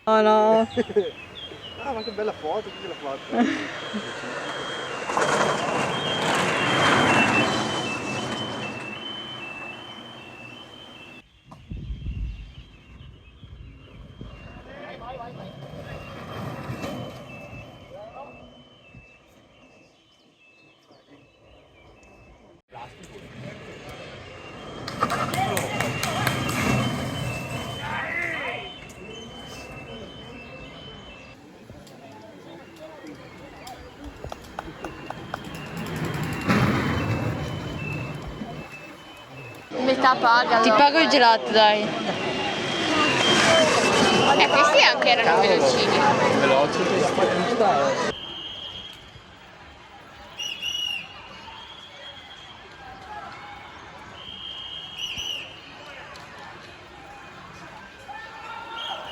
Oh no. Ah, ma che bella foto, chi l'ha fatta? Metà paga. Ti pago il gelato, dai. Questi anche erano velocini. Veloce che sta.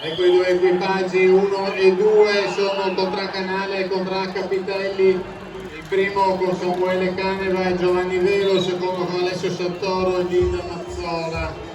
Ecco i due equipaggi, 1 e 2 sono Contracanale e Contraccapitelli, il primo con Samuele Caneva e Giovanni Velo, il secondo con Alessio Santoro e Gilda Mazzola.